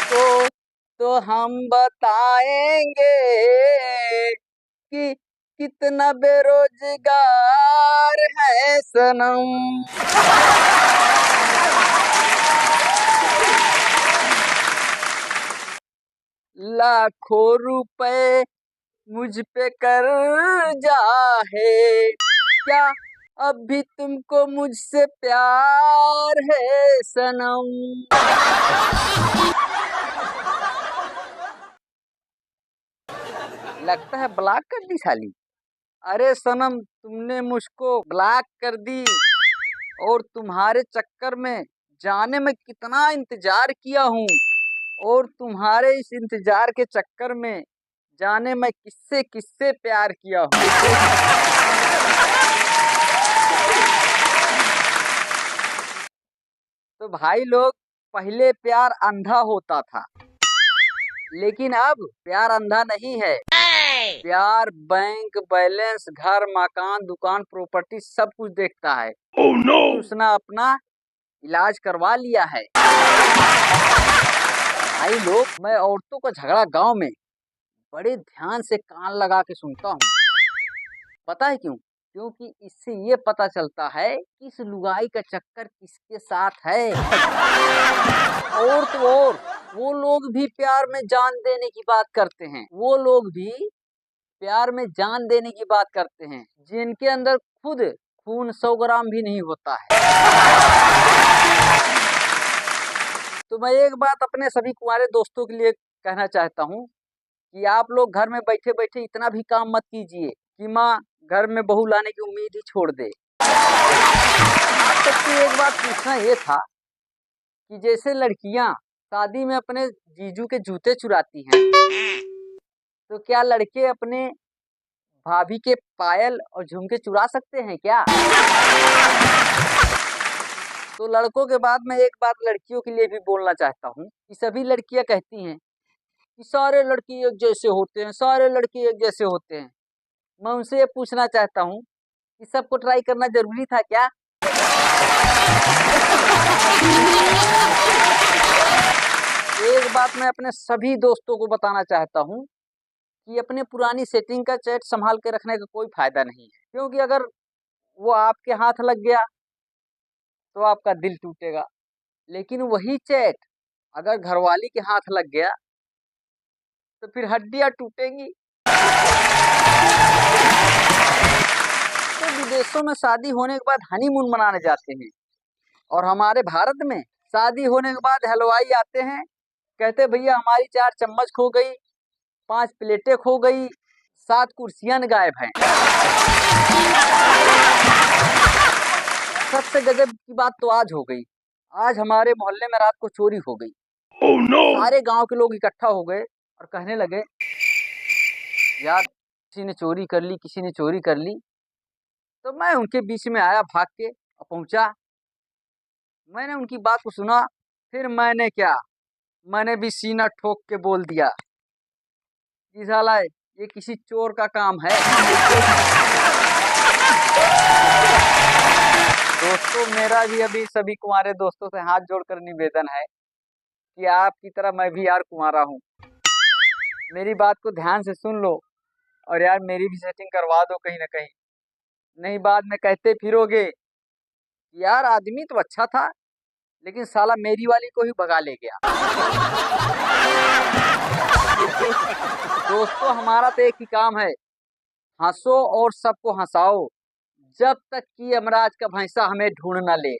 को तो हम बताएंगे कि कितना बेरोजगार है सनम। लाखों रुपए मुझ पे कर्जा है, क्या अब भी तुमको मुझसे प्यार है सनम। लगता है ब्लॉक कर दी साली। अरे सनम, तुमने मुझको ब्लॉक कर दी और तुम्हारे चक्कर में जाने में कितना इंतजार किया हूँ, और तुम्हारे इस इंतजार के चक्कर में जाने मैं किससे किससे प्यार किया हूँ। तो भाई लोग, पहले प्यार अंधा होता था, लेकिन अब प्यार अंधा नहीं है। प्यार बैंक बैलेंस, घर मकान दुकान प्रॉपर्टी सब कुछ देखता है। oh, no! उसने अपना इलाज करवा लिया है। भाई लोग, मैं औरतों का झगड़ा गांव में बड़े ध्यान से कान लगा के सुनता हूँ। पता है क्यों? क्योंकि इससे ये पता चलता है कि इस लुगाई का चक्कर किसके साथ है। और तो और, वो लोग भी प्यार में जान देने की बात करते हैं। वो लोग भी प्यार में जान देने की बात करते हैं जिनके अंदर खुद खून 100 ग्राम भी नहीं होता है। तो मैं एक बात अपने सभी कुंवारे दोस्तों के लिए कहना चाहता हूँ कि आप लोग घर में बैठे बैठे इतना भी काम मत कीजिए कि माँ घर में बहू लाने की उम्मीद ही छोड़ दे। आप सबसे एक बात पूछना ये था कि जैसे लड़कियां शादी में अपने जीजू के जूते चुराती हैं, तो क्या लड़के अपने भाभी के पायल और झुमके चुरा सकते हैं क्या? तो लड़कों के बाद मैं एक बात लड़कियों के लिए भी बोलना चाहता हूँ कि सभी लड़कियां कहती हैं कि सारे लड़के एक जैसे होते हैं, सारे लड़के एक जैसे होते हैं। मैं उनसे ये पूछना चाहता हूँ कि सबको ट्राई करना जरूरी था क्या? एक बात मैं अपने सभी दोस्तों को बताना चाहता हूँ कि अपने पुरानी सेटिंग का चैट संभाल के रखने का कोई फायदा नहीं है, क्योंकि अगर वो आपके हाथ लग गया तो आपका दिल टूटेगा, लेकिन वही चैट अगर घरवाली के हाथ लग गया तो फिर हड्डियां टूटेंगी। तो विदेशों में शादी होने के बाद हनीमून मनाने जाते हैं, और हमारे भारत में शादी होने के बाद हलवाई आते हैं, कहते भैया हमारी 4 चम्मच खो गई, 5 प्लेटें खो गई, 7 कुर्सियां गायब हैं। सबसे गजब की बात तो आज हो गई। आज हमारे मोहल्ले में रात को चोरी हो गई। oh, no! सारे गांव के लोग इकट्ठा हो गए और कहने लगे, यार किसी ने चोरी कर ली, किसी ने चोरी कर ली। तो मैं उनके बीच में आया भाग के और पहुंचा। मैंने उनकी बात को सुना, फिर मैंने भी सीना ठोक के बोल दिया कि साला ये किसी चोर का काम है। दोस्तों, मेरा भी अभी सभी कुंवारे दोस्तों से हाथ जोड़कर निवेदन है कि आपकी तरह मैं भी यार कुंवारा हूँ। मेरी बात को ध्यान से सुन लो और यार मेरी भी सेटिंग करवा दो कहीं ना कहीं, नहीं बाद में कहते फिरोगे यार आदमी तो अच्छा था लेकिन साला मेरी वाली को ही भगा ले गया। दोस्तों, हमारा तो एक ही काम है, हंसो और सबको हंसाओ, जब तक कि यमराज का भैंसा हमें ढूंढ न ले।